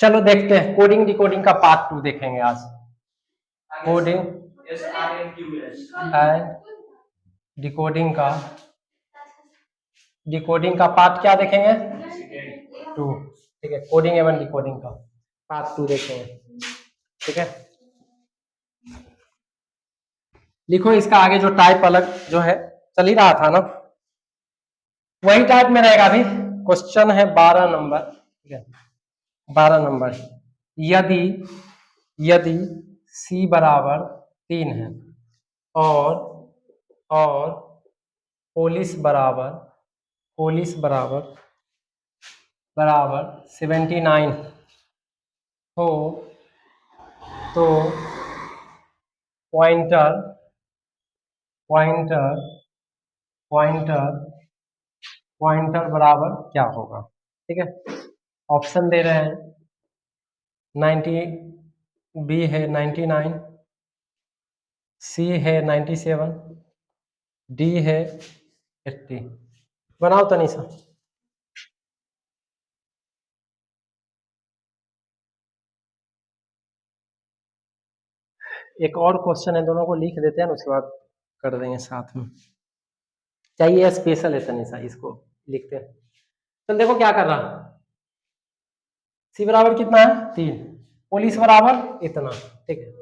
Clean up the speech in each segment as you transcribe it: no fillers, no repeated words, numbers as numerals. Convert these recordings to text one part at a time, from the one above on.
चलो देखते हैं, कोडिंग डिकोडिंग का पार्ट 2 देखेंगे आज। कोडिंग एंड डिकोडिंग का पार्ट क्या देखेंगे? 2। ठीक है, कोडिंग एवं डिकोडिंग का पार्ट 2 देखेंगे। ठीक है, लिखो इसका आगे जो टाइप अलग जो है चल ही रहा था ना, वही टाइप में रहेगा। अभी क्वेश्चन है 12 नंबर। ठीक है, 12 नंबर। यदि यदि c बराबर 3 है और पोलिस बराबर 79 हो तो पॉइंटर बराबर क्या होगा? ठीक है, ऑप्शन दे रहे हैं 90, बी है 99, सी है 97, डी है 80। बनाओ तनिषा। एक और क्वेश्चन है, दोनों को लिख देते हैं ना, उसके बाद कर देंगे साथ में। चाहिए स्पेशल है तनिषा, इसको लिखते हैं। चल देखो क्या कर रहा, सी बराबर कितना है 3, पुलिस बराबर इतना। ठीक है,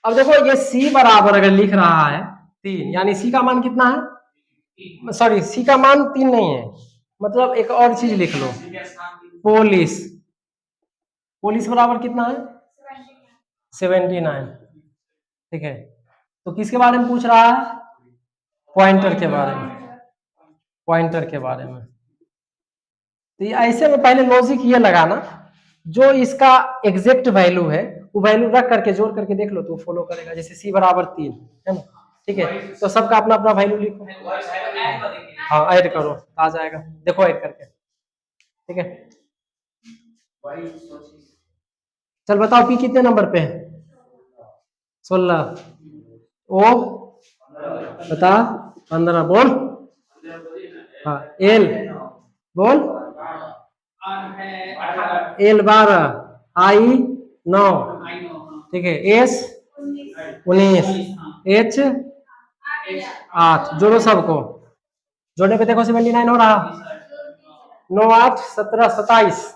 अब देखो ये सी बराबर अगर लिख रहा है 3, यानी सी का मान कितना है? सॉरी, सी का मान 3 नहीं है, मतलब एक और चीज लिख लो, पुलिस बराबर कितना है? 79। ठीक है, तो किसके बारे में पूछ रहा है? पॉइंटर के बारे में। तो ऐसे में पहले लॉजिक ये लगाना, जो इसका एग्जैक्ट वैल्यू है वो वैल्यू रख करके जोड़ करके देख लो तो फॉलो करेगा। जैसे सी बराबर 3 है ना, ठीक है, तो सबका अपना अपना वैल्यू लिखो। हाँ, ऐड करो, आ जाएगा, देखो ऐड करके। ठीक है, चल बताओ पी कितने नंबर पे है? 16। ओ बता 15। बोल। हाँ, एल बोल। एल 12, आई 9, ठीक है, एस 19, एच 8। जोड़ो सबको, जोड़ने पे देखो 79 हो रहा। 9 8 17 27,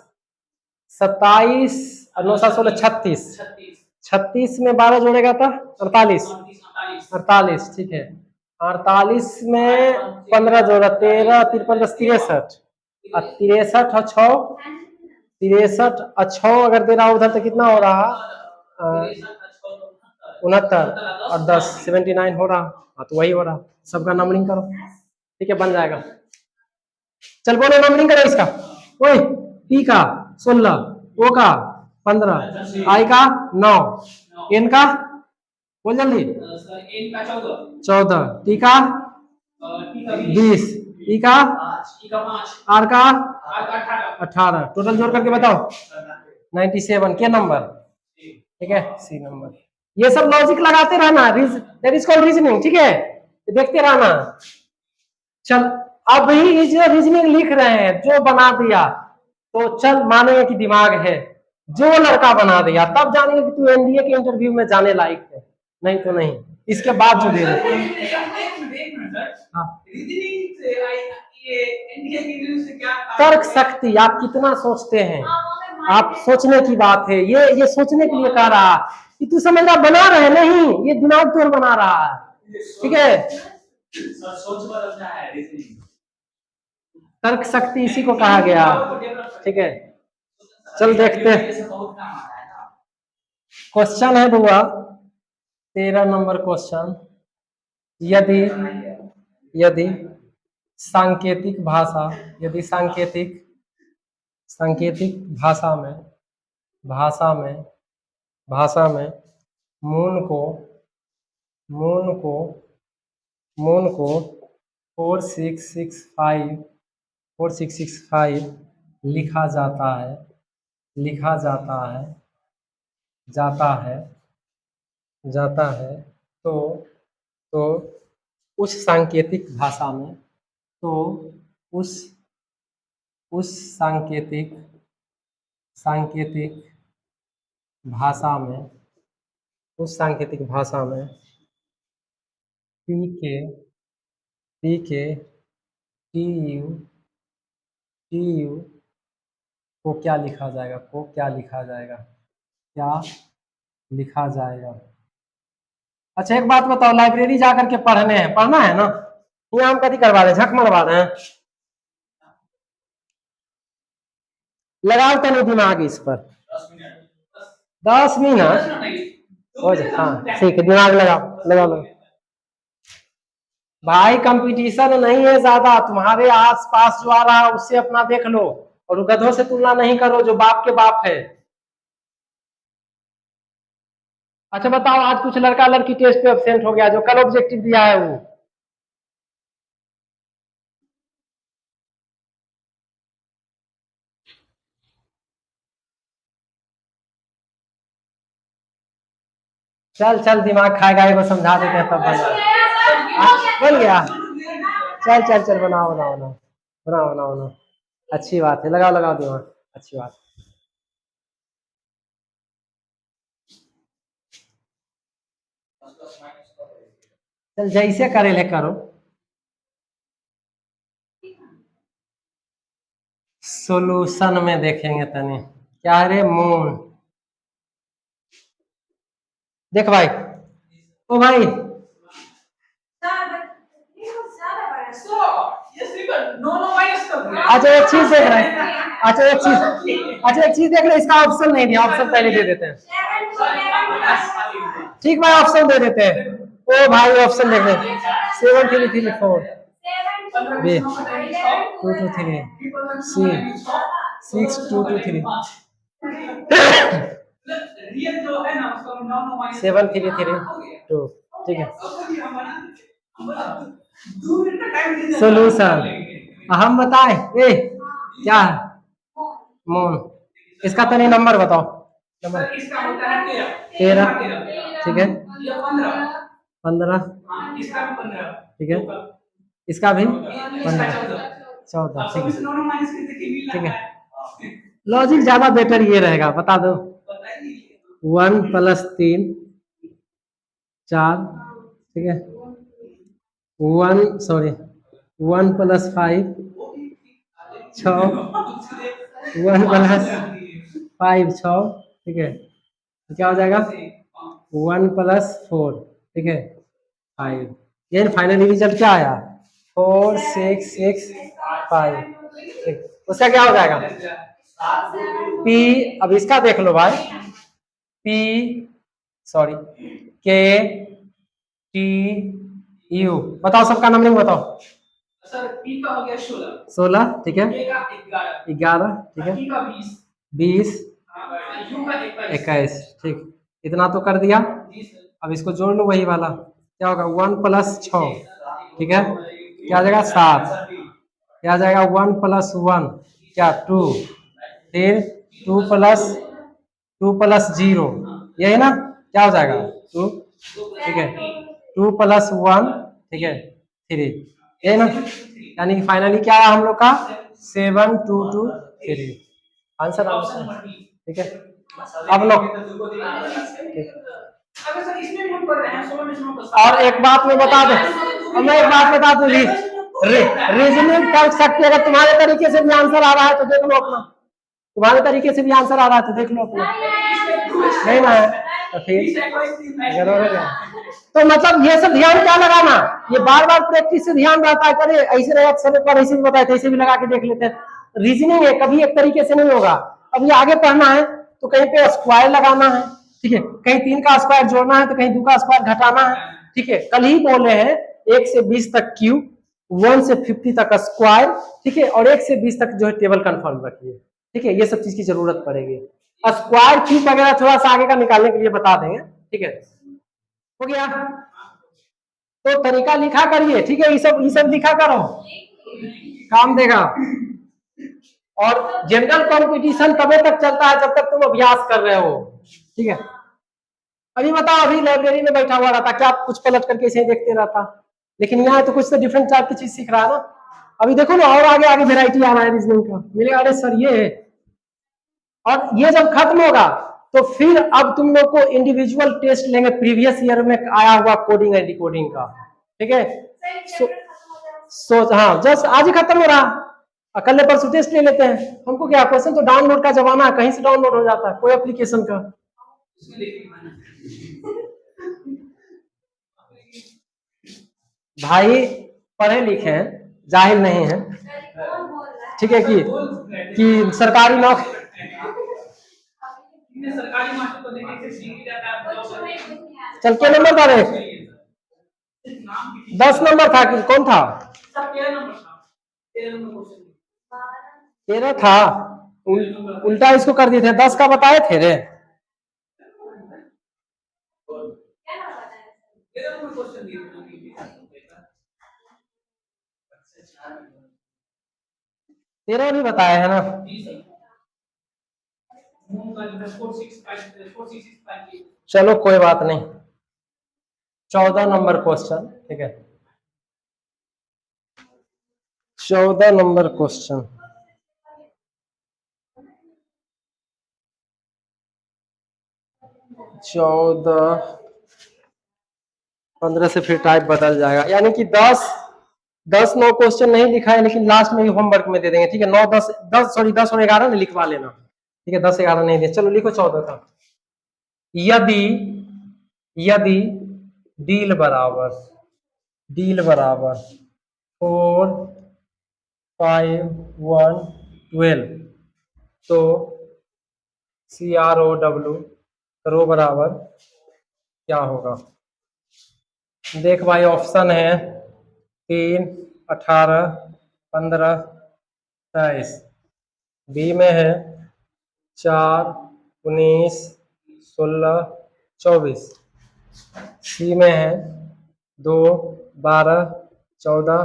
27 और 9 7 16 36, 36 में 12 जोड़ेगा तो 48। ठीक है, 48 में 15 जोड़ा 13, 53 63, और 63 और 6 63 और 6 अगर दे रहा उधर तो कितना हो रहा? 69 और 10 79 हो रहा। हाँ, तो वही हो रहा, सबका नंबरिंग करो। ठीक है, बन जाएगा। चल बोलो नंबरिंग करो इसका। ओए, पी का 16, ओ का 15, आई का 9, एन का बोल जल्दी 14, टी का 20, ई का आर का 18। टोटल जोड़ करके बताओ 97 के नंबर। ठीक है, सी नंबर। ये सब लॉजिक लगाते रहना, दैट इज कॉल्ड रीजनिंग। ठीक है, देखते रहना। चल अब ही जो रीजनिंग लिख रहे हैं, जो बना दिया तो चल मानेंगे कि दिमाग है। जो लड़का बना दिया तब जानेंगे कि तू एनडीए के इंटरव्यू में जाने लायक है, नहीं तो नहीं। इसके बाद जो दे रहे तर्क शक्ति, आप कितना सोचते हैं, आप सोचने की बात है। ये सोचने के लिए कह रहा कि तू समझ रहा बना रहे, नहीं, ये दिमाग तोड़ बना रहा है। ठीक है, सोच बदलना है, तर्क शक्ति इसी को कहा गया। ठीक है, चल देखते हैं। क्वेश्चन है बुआ 13 नंबर क्वेश्चन। यदि यदि सांकेतिक भाषा, यदि सांकेतिक भाषा में मून को 4665 लिखा जाता है तो उस सांकेतिक भाषा में, तो उस सांकेतिक भाषा में, उस सांकेतिक भाषा में पी के टी यू को क्या लिखा जाएगा, क्या लिखा जाएगा। अच्छा एक बात बताओ, लाइब्रेरी जा करके पढ़ना है ना, यहाँ हम कभी करवा रहे हैं, झक मरवा रहे हैं। लगाओ तो नहीं दिमाग इस पर, 10 मिनट हो जाए। हाँ ठीक है, दिमाग लगाओ। भाई कंपटीशन नहीं है ज्यादा, तुम्हारे आस पास जो आ रहा है उससे अपना देख लो, और गधों से तुलना नहीं करो जो बाप के बाप है। अच्छा बताओ, आज कुछ लड़का लड़की टेस्ट पे एब्सेंट हो गया जो कल ऑब्जेक्टिव दिया है वो? चल चल दिमाग खाएगा, एगो समझा देते हैं तब बन गया। चल चल चल बनाओ। अच्छी बात है, लगाओ दिमाग, अच्छी बात। चल जैसे करे ले करो। सोल्यूशन में देखेंगे तनी क्या रे मून। देख भाई, ओ भाई अच्छा एक चीज देख रहे हैं, अच्छा एक चीज देख रहे हैं, इसका ऑप्शन नहीं दिया, ऑप्शन पहले दे देते हैं। ठीक भाई ऑप्शन दे देते हैं। ओ भाई ऑप्शन देख रहे हैं, 7 3 3 4 बी 2 2 3 सी 6 2 2 3 7 3 3 2। ठीक है सोल्यूशन हम बताए ए क्या है मून। इसका तनी नंबर बताओ। नंबर इसका होता है 13। ठीक है 15। ठीक है इसका भी 15 14। ठीक है लॉजिक ज्यादा बेटर ये रहेगा, बता दो। 1 + 3 4। ठीक है 1 + 5 6। 1 + 5 6। ठीक है तो क्या हो जाएगा 1 + 4। ठीक है 5। ये फाइनली रिजल्ट क्या आया 4 6 6 5। ठीक उसका क्या हो जाएगा पी। अब इसका देख लो भाई, पी सॉरी के टी यू। बताओ सबका नंबरिंग बताओ। सर पी का हो गया 16। ठीक है 11। ठीक है 20 यू का 21। ठीक इतना तो कर दिया। अब इसको जोड़ लो वही वाला, क्या होगा 1 + 6। ठीक है क्या आ जाएगा 7। क्या आ जाएगा 1 + 1 क्या 2। फिर 2 + 0 यही ना, क्या हो जाएगा 2। ठीक है 2 + 1 ठीक है 3 यही ना, यानी कि फाइनली क्या है हम लोग का 7 2 2 3 आंसर। ठीक है अब लोग और एक बात मैं बता दूं, मैं एक बात बता दूं, रीजनिंग कर सकते अगर तुम्हारे तरीके से भी आंसर आ रहा है तो देख लो अपना, तुम्हारे तरीके से भी आंसर आ रहा है तो देख लो अपना, नहीं ना है तो फिर तो मतलब ये सब ध्यान क्या लगाना, ये बार बार प्रैक्टिस से ध्यान रहता है। करे ऐसे रहे अक्सर पर ऐसे भी बताए थे, ऐसे भी लगा के देख लेते हैं। रीजनिंग है कभी एक तरीके से नहीं होगा। अब ये आगे पढ़ना है तो कहीं पे स्क्वायर लगाना है, ठीक है कहीं 3 का स्क्वायर जोड़ना है तो कहीं 2 का स्क्वायर घटाना है। ठीक है कल ही बोले हैं 1 से 20 तक क्यूब, 1 से 50 तक स्क्वायर। ठीक है और 1 से 20 तक जो है टेबल कंफर्म रखिए। ठीक है ये सब चीज की जरूरत पड़ेगी। स्क्वायर क्यूब वगैरह थोड़ा सा आगे का निकालने के लिए बता देंगे। ठीक है हो गया तो तरीका लिखा करिए। ठीक है ये सब लिखा करो, काम देगा। और जनरल कंपटीशन तबे तक चलता है जब तक तुम अभ्यास कर रहे हो। ठीक है अभी बताओ, अभी लाइब्रेरी में बैठा हुआ रहता क्या कुछ पलट करके इसे देखते रहता, लेकिन यहाँ तो कुछ तो डिफरेंट टाइप की चीज सीख रहा है ना। अभी देखो ना और आगे आगे वेराइटी आ रहा है रीजनिंग का, मिलेगा अरे सर ये है। और ये जब खत्म होगा तो फिर अब तुम लोग को इंडिविजुअल टेस्ट लेंगे प्रीवियस ईयर में आया हुआ कोडिंग एंड डिकोडिंग का, ठीक है। सो हाँ, जस्ट आज ही खत्म हो रहा, कल परसों टेस्ट ले लेते हैं। हमको क्या, क्वेश्चन तो डाउनलोड का जमाना है, कहीं से डाउनलोड हो जाता है कोई एप्लीकेशन का। भाई पढ़े लिखे हैं, जाहिल नहीं है, ठीक है कि सरकारी नौकरी चल के नंबर था रे, 10 नंबर था कि कौन था? 13 था, उल्टा इसको कर दिए थे, 10 का बताए थे रे। तेरह भी बताया है ना। चलो कोई बात नहीं, 14 नंबर क्वेश्चन, ठीक है। 14 नंबर क्वेश्चन, 14 15 से फिर टाइप बदल जाएगा, यानी कि 10 9 क्वेश्चन नहीं लिखा है, लेकिन लास्ट में ही होमवर्क में दे देंगे, ठीक है। 9 10 और 11 में लिखवा लेना, ठीक है। 10 11 नहीं दे, चलो लिखो 14 का। यदि यदि डील बराबर 4 5 1 12, तो CROW रो बराबर क्या होगा? देख भाई, ऑप्शन है 3 18 15 23, बी में है 4 19 16 24, सी में है 2 12 14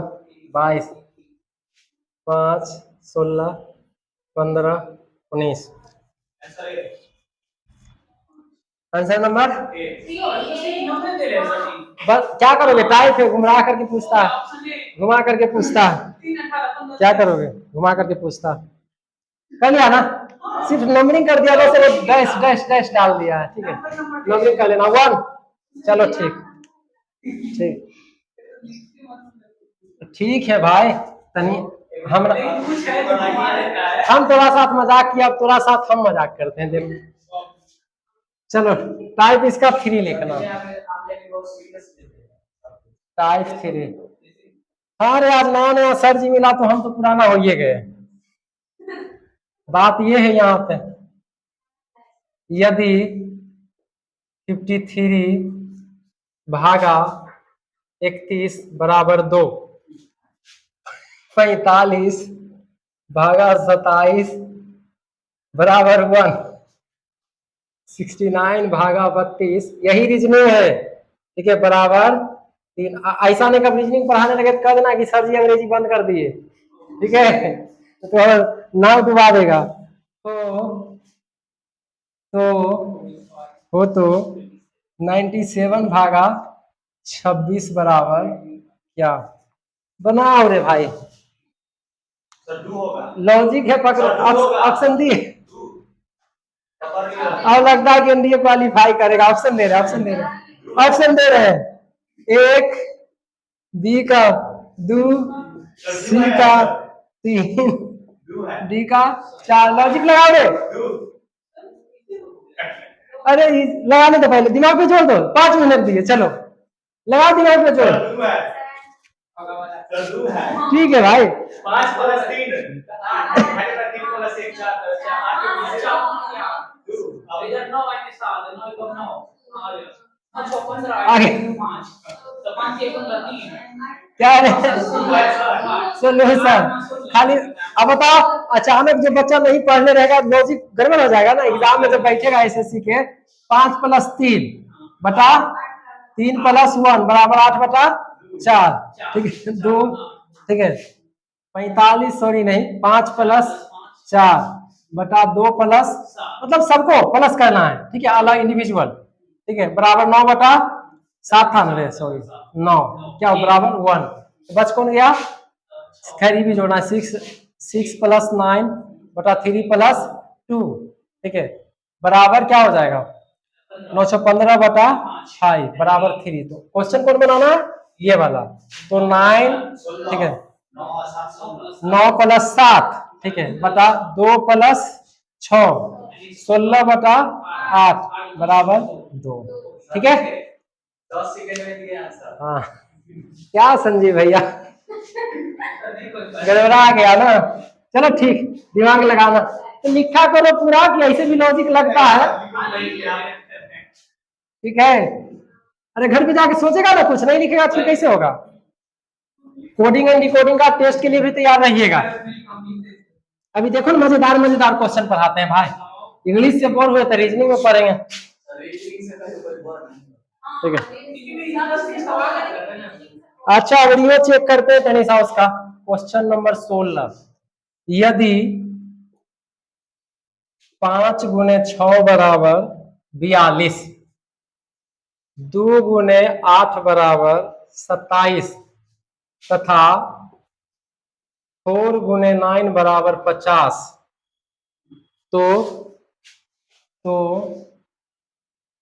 22 5 16 15 19। आंसर नंबर बस क्या करोगे? टाइप है, घुमा करके पूछता है, घुमा करके पूछता है, क्या करोगे? घुमा करके पूछता कर लिया ना, सिर्फ नंबरिंग कर दिया, जैसे वो डैश डैश डैश डाल दिया है, ठीक है। नंबरिंग कर लेना 1, चलो ठीक ठीक है भाई। तनी हम थोड़ा साथ मजाक किया, अब थोड़ा साथ हम मजाक करते हैं, देखो। चलो टाइप इसका 3 लिखना, टाइप 3। हाँ रे, आज नया नया सर जी मिला तो हम तो पुराना हो ही गए। बात ये है यहाँ पे, यदि 53 भागा 31 बराबर 2, 45 भागा 27 बराबर 1, 69 भागा 32, यही रीजनिंग है, ठीक है, बराबर 3। ऐसा नहीं कब रीजनिंग पढ़ाने लगे तो कह देना कि सर जी अंग्रेजी बंद कर दिए, ठीक है, तो नाम डुबा देगा। तो 97 भागा 26 बराबर क्या? बनाओ रे भाई, लॉजिक है, पकड़ो, ऑप्शन दिए, अब लगता है कि एनडीए क्वालिफाई करेगा। ऑप्शन दे रहे हैं, 1 बी का 2, सी का 3, डी का 4। लॉजिक लगाओ रे, अरे लगाने तो पहले दिमाग पे जोड़ दो, 5 मिनट दिए, चलो लगाओ दिमाग पे जोड़, ठीक है भाई। 5 + 3 क्या है सोल्यूशन खाली। अब बताओ, अचानक जो बच्चा नहीं पढ़ने रहेगा, लॉजिक गड़बड़ हो जाएगा ना एग्जाम में जब बैठेगा एसएससी के। 5 + 3 बटा 3 + 1 बराबर 8/4, ठीक है, 2, ठीक है, 45, सॉरी नहीं, 5 + 4 बटा 2 प्लस, मतलब सबको प्लस करना है, ठीक है, अलग इंडिविजुअल, ठीक है, बराबर 9/7 था ना, सॉरी 9, क्या बराबर 1, बच कौन गया? खैर ये भी जोड़ना है, 6 + 9 बटा 3 + 2, ठीक है, बराबर क्या हो जाएगा 915/5 बराबर 3। तो क्वेश्चन कौन बनाना है ये वाला। तो 9 ठीक है 9 + 7 ठीक है बटा 2 + 6 16/8 बराबर 2। ठीक है 10 सेकंड में दिए आंसर। हाँ क्या संजीव भैया गड़बड़ा गया ना। चलो ठीक दिमाग लगाना तो लिखा करो पूरा कि ऐसे भी लॉजिक लगता है। ठीक है अरे घर पे जाके सोचेगा ना कुछ नहीं लिखेगा तो कैसे होगा। कोडिंग एंड डिकोडिंग का टेस्ट के लिए भी तैयार रहिएगा। अभी देखो ना मजेदार मजेदार क्वेश्चन पढ़ाते हैं भाई। इंग्लिश से बोर हुए तो रीजनिंग में पढ़ेंगे। ठीक है अच्छा वीडियो चेक करते हैं तनिषा उसका। क्वेश्चन नंबर 16 यदि 5 × 6 बराबर 42 2 × 8 बराबर 27 तथा 4 × 9 बराबर 50 तो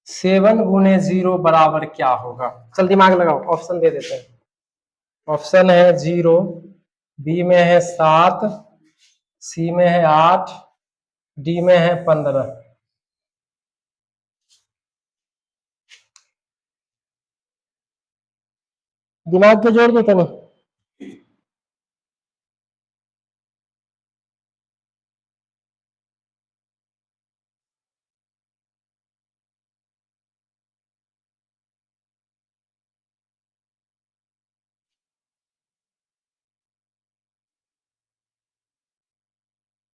7 × 0 बराबर क्या होगा। चल दिमाग लगाओ ऑप्शन दे देते हैं। ऑप्शन है 0 बी में है 7 सी में है 8 डी में है 15। दिमाग पे जोड़ देते ना।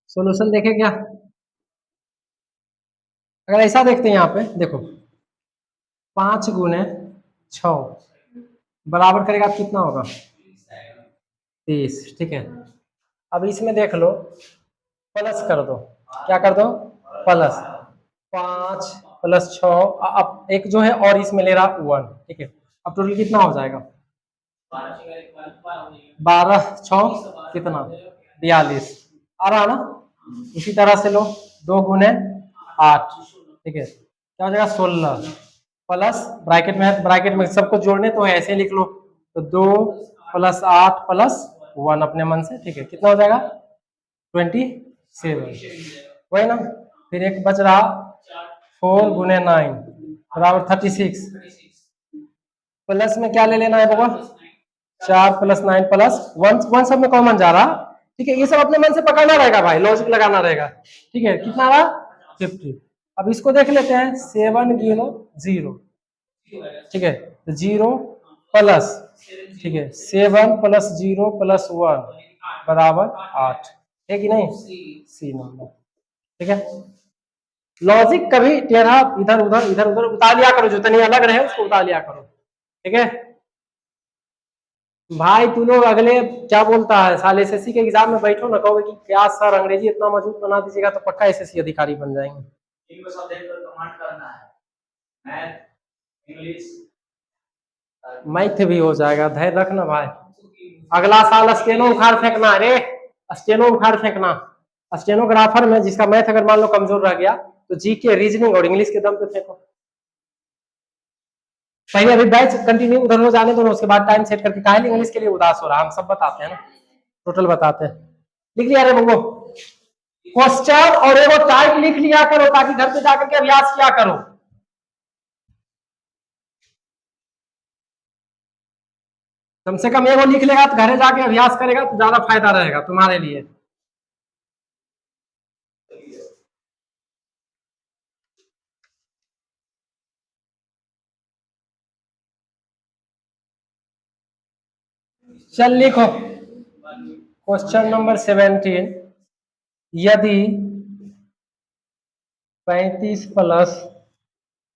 सॉल्यूशन देखे क्या। अगर ऐसा देखते हैं यहाँ पे देखो 5 × 6 बराबर करेगा तो कितना होगा 30। ठीक है अब इसमें देख लो प्लस कर दो। क्या कर दो प्लस 5 + 6 अब एक जो है और इसमें ले रहा 1। ठीक है अब टोटल कितना हो जाएगा 12 6 कितना 42 आ रहा ना। इसी तरह से लो 2 × 8 ठीक है क्या हो जाएगा 16 प्लस ब्रैकेट में सबको जोड़ने तो ऐसे लिख लो। तो 2 + 8 + 1 अपने मन से। ठीक है कितना हो जाएगा 27 वही ना। फिर एक बच रहा 4 × 9 बराबर 36 प्लस में क्या ले लेना है बाबा 4 + 9 + 1 सब में कॉमन जा रहा। ठीक है ये सब अपने मन से पकड़ना रहेगा भाई लॉजिक लगाना रहेगा। ठीक है कितना रहा 50। अब इसको देख लेते हैं 7 × 0 ठीक है तो 0 प्लस ठीक है 7 + 0 + 1 बराबर 8 है कि नहीं सी नंबर। ठीक है लॉजिक कभी टेढ़ा इधर उधर उतार लिया करो जो तनी अलग रहे उसको उतार लिया करो। ठीक है भाई तू लोग अगले क्या बोलता है साल एसएससी के एग्जाम में बैठो ना कहोगे कि क्या सर अंग्रेजी इतना मजबूत बना दीजिएगा तो पक्का एसएससी अधिकारी बन जाएंगे। इनको सब्जेक्ट पर कमांड करना है मैथ इंग्लिश मैथ भी हो जाएगा धैर्य रखना भाई। अगला साल स्टेनो उखाड़ फेंकना रे स्टेनो उखाड़ फेंकना। स्टेनोग्राफर में जिसका मैथ अगर मान लो कमजोर रह गया तो जीके रीजनिंग और इंग्लिश के दम पे फेंको। पहले अभी बैच कंटिन्यू उधर हो जाने दो उसके बाद टाइम सेट करके काहे इंग्लिश के लिए उदास हो रहा हम सब बताते हैं ना टोटल बताते हैं। लिख लिया रे बंगो क्वेश्चन और एगो टाइप लिख लिया करो ताकि घर पे जाकर के अभ्यास किया करो। कम से कम एगो लिख लेगा तो घरे जाके अभ्यास करेगा तो ज्यादा फायदा रहेगा तुम्हारे लिए। चल लिखो क्वेश्चन नंबर 17 यदि 35 +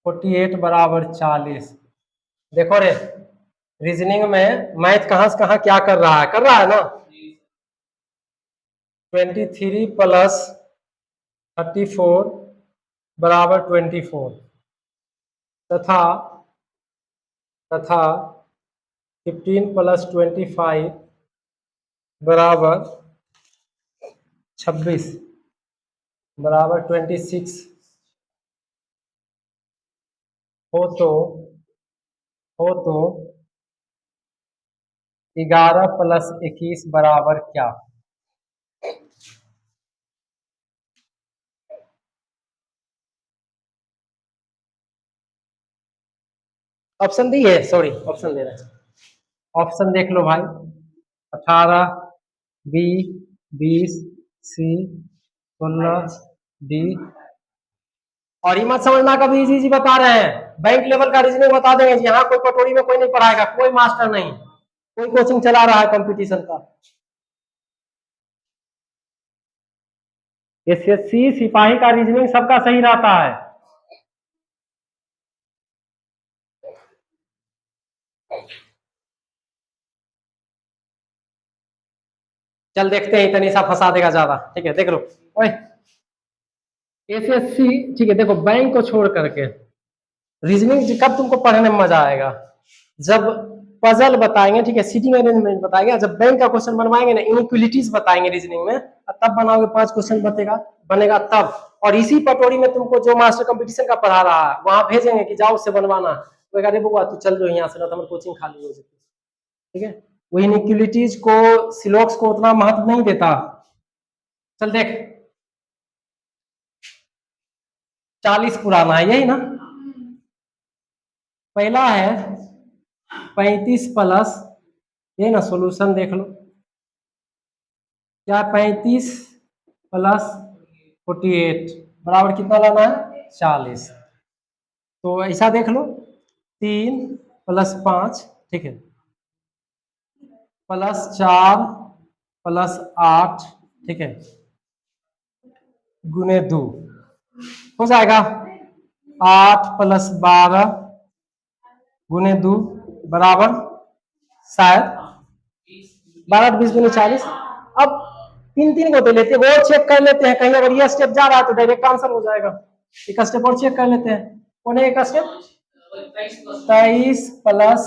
48 बराबर 40। देखो रे रीजनिंग में मैथ कहां से कहां क्या कर रहा है ना 23 + 34 बराबर 24 तथा 15 + 25 बराबर 26 बराबर 26 हो तो हो तो 11 प्लस 21 बराबर क्या? ऑप्शन दी है, सॉरी ऑप्शन दे रहे हैं। ऑप्शन देख लो भाई। 18, बी, 20, सी, 16, डी। और ये मत समझना कभी इजी इजी बता रहे हैं, बैंक लेवल का रीजनिंग बता देंगे जी। यहाँ कोई पटोरी में कोई नहीं पढ़ाएगा, कोई मास्टर नहीं, कोई कोचिंग चला रहा है कंपटीशन का। एसएससी सिपाही का रीजनिंग सबका सही रहता है। चल देखते हैं, इतनी सा फंसा देगा ज्यादा। ठीक है देख लो। ओए एसएससी, ठीक है देखो, बैंक को छोड़ करके रीजनिंग कब तुमको पढ़ने में मजा आएगा? जब पजल बताएंगे, ठीक है, सीटिंग अरेंजमेंट बताएंगे, जब बैंक का क्वेश्चन बनवाएंगे ना, इनइक्वालिटीज बताएंगे रीजनिंग में, तब बनाओगे 5 क्वेश्चन बनेगा तब। और इसी पटोरी में तुमको जो मास्टर कंपटीशन का पढ़ा रहा है वहां भेजेंगे कि जाओ उससे बनवाना। तो अरे बुआ तू चल जो यहाँ से, ना तो हमारी कोचिंग खाली हो जाती। ठीक है, वो इनइक्वालिटीज को, सिलॉक्स को उतना महत्व नहीं देता। चल देख, 40 पुराना है यही ना। पहला है 35 प्लस, ये ना सॉल्यूशन देख लो क्या, 35 प्लस 48 बराबर कितना लाना है? 40। तो ऐसा देख लो, 3 प्लस 5, ठीक है, प्लस 4 प्लस 8, ठीक है, गुने 2 हो जाएगा। 8 प्लस 12 गुने 2 बराबर शायद 12 20 गुने 40। अब तीन तीन को दे लेते हैं, वो चेक कर लेते हैं, कहीं अगर ये स्टेप जा रहा है तो डायरेक्ट आंसर हो जाएगा। एक स्टेप और चेक कर लेते हैं, कौन है एक स्टेप? 23 प्लस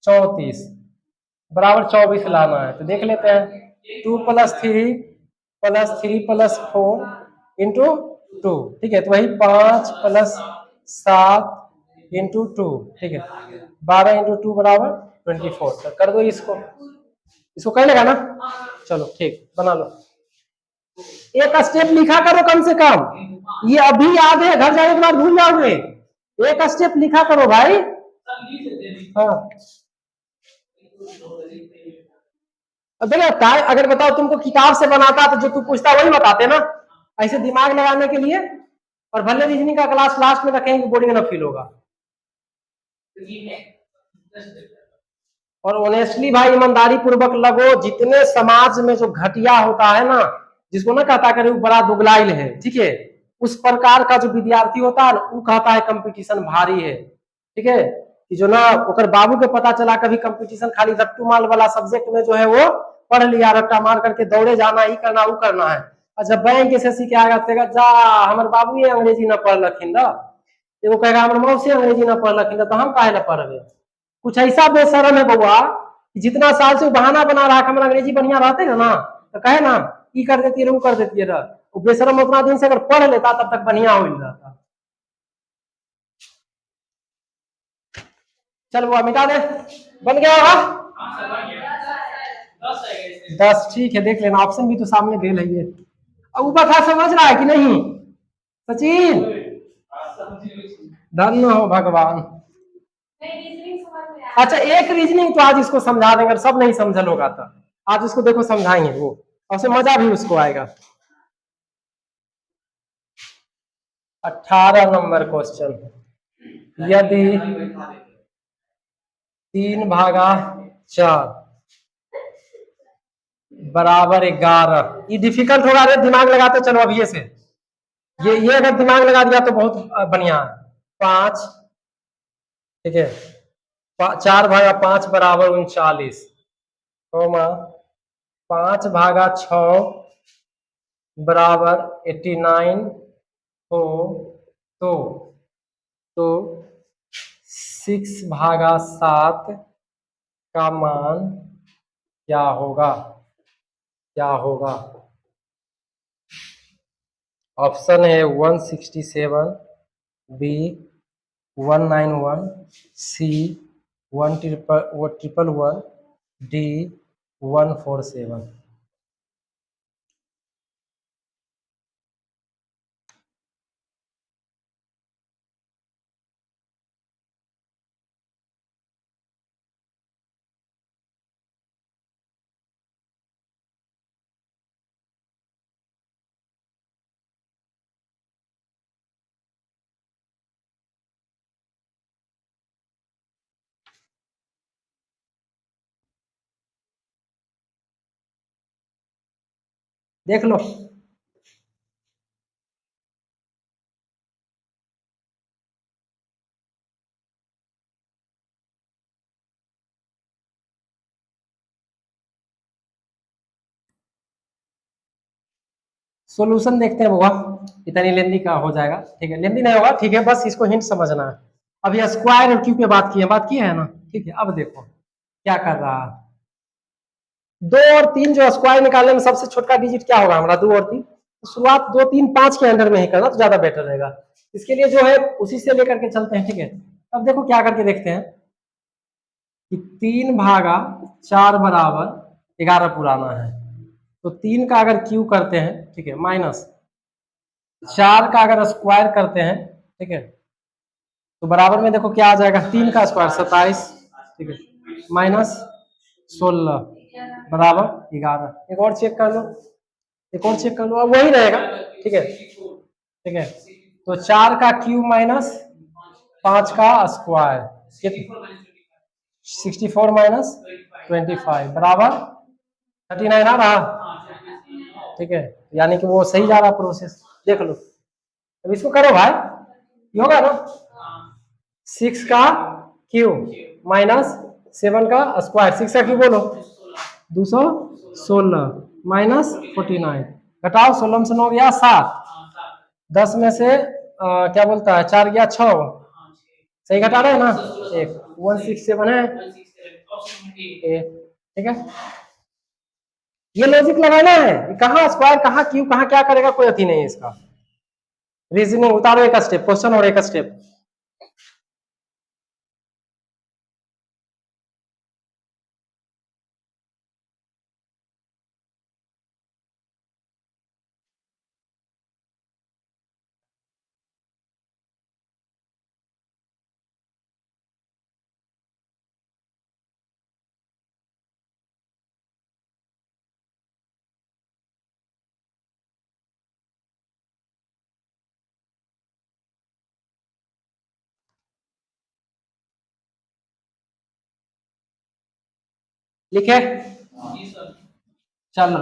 34 बराबर 24 लाना है। तो देख लेते हैं, 2 प्लस 3 प्लस 3 प्लस 4 इंटू 2, ठीक है, तो वही 5 प्लस 7 इंटू 2, ठीक है, 12 इंटू 2 बराबर 24। तो कर दो इसको, इसको कर लेगा ना? चलो ठीक, बना लो। एक स्टेप लिखा करो कम से कम, ये अभी याद है, घर जाने के बाद भूल जाओगे। एक स्टेप लिखा करो भाई। हाँ देखो, अगर बताओ तुमको किताब से बनाता तो जो तू पूछता वही बताते ना, ऐसे दिमाग लगाने के लिए। और भले रीजनिंग का क्लास लास्ट में रखेंगे, बोरिंग ना फील होगा। और ऑनेस्टली भाई, ईमानदारी पूर्वक लगो, जितने समाज में जो घटिया होता है ना, जिसको ना कहता करे वो बड़ा दुगलाइल है, ठीक है, उस प्रकार का जो विद्यार्थी होता है वो कहता है कंपटीशन भारी है। ठीक है, कि जो ना ओकर बाबू के पता चला कभी कंपटीशन खाली रट्टू माल वाला सब्जेक्ट में जो है वो पढ़ लिया, रट्टा मार करके दौड़े जाना, ही करना वो करना है। और जब बैंक एसएससी के आएगा तो जा हमारे बाबू ये अंग्रेजी न पढ़ लखिन, वो कहेगा हमारे मौसी अंग्रेजी न पढ़ लखिन, तो हम काहे ना पढ़े। कुछ ऐसा बेशरम है बउआ कि जितना साल से बहाना बना रहा है हमारा अंग्रेजी बढ़िया रहते ना, तो कहे ना ई कर देती है, वो कर देती है, वो बेशरम उतना दिन से अगर पढ़ लेता तब तक बढ़िया हो जाता। चल वो मिटा दे, बन गया होगा 10, ठीक है, देख लेना, ऑप्शन भी तो सामने दे रही है। अब ऊपर था, समझ रहा है कि नहीं सचिन? धन्य हो भगवान। अच्छा एक रीजनिंग तो आज इसको समझा देंगे, अगर सब नहीं समझल होगा तो आज उसको देखो समझाएंगे वो, और उससे मजा भी उसको आएगा। 18 नंबर क्वेश्चन, यदि 3/4 बराबर 11, ये डिफिकल्ट होगा रे, दिमाग लगाते चलो अभी से। ये अगर दिमाग लगा दिया तो बहुत बढ़िया है। 5, ठीक है, 4/5 बराबर 39, 5/6 बराबर 89 हो तो 6/7 का मान क्या होगा? क्या होगा? ऑप्शन है 167, बी 191, सी 111, डी 147। देख लो। सॉल्यूशन देखते हैं बाबा, इतनी लेंदी का हो जाएगा, ठीक है, लेंदी नहीं होगा, ठीक है, बस इसको हिंट समझना है। अभी स्क्वायर और क्यूब पे बात की है ना, ठीक है। अब देखो क्या कर रहा है, 2 और 3 जो स्क्वायर निकालने में सबसे छोटा डिजिट क्या होगा हमारा, 2 और 3। तो शुरुआत 2 3 5 के अंदर में ही करना तो ज्यादा बेटर रहेगा। इसके लिए जो है उसी से लेकर के चलते हैं, ठीक है। अब देखो क्या करके देखते हैं कि 3/4 पुराना है, तो 3 का अगर क्यू करते हैं, ठीक है, माइनस 4 का अगर स्क्वायर करते हैं, ठीक है, तो बराबर में देखो क्या आ जाएगा, 3 का स्क्वायर 27, ठीक है, माइनस 16 बराबर 11। एक और चेक कर लो, एक और चेक कर लो, अब वही रहेगा, ठीक है, ठीक है। तो 4 का क्यूब माइनस 5 का स्क्वायर, 64 माइनस 25 बराबर 39 आ रहा, ठीक है। यानी कि वो सही जा रहा प्रोसेस, देख लो। अब इसको करो भाई, ये होगा ना 6 का क्यूब माइनस 7 का स्क्वायर, 6 का क्यूब बोलो 216 माइनस 49, घटाओ 16 से 9 गया 7, 10 में से क्या बोलता है 4 गया 6, सही घटा रहे हैं ना, एक 167 है, ठीक है। ये लॉजिक लगाना है, कहाँ स्क्वायर कहाँ क्यूब कहाँ क्या करेगा, कोई अति नहीं है इसका। रीजनिंग उतारो एक स्टेप, क्वेश्चन और एक स्टेप। लिखे, चलो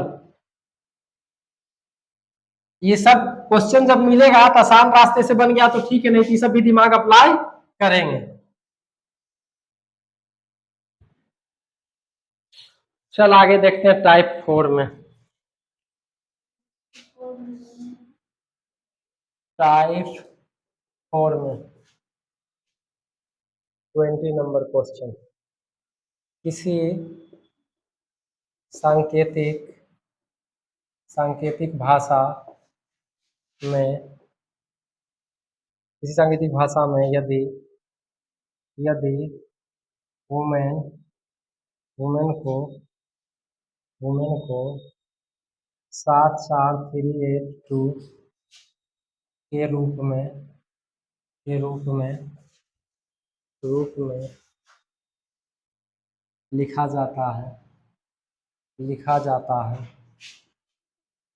ये सब क्वेश्चन जब मिलेगा तो आसान रास्ते से बन गया तो ठीक है, नहीं तो सब भी दिमाग अप्लाई करेंगे। चल आगे देखते हैं टाइप 4 में। टाइप 4 में 20 नंबर क्वेश्चन, किसी सांकेतिक सांकेतिक भाषा में, किसी सांकेतिक भाषा में यदि यदि वुमेन वुमेन को वुमेन को 74382 के रूप में लिखा जाता है लिखा जाता है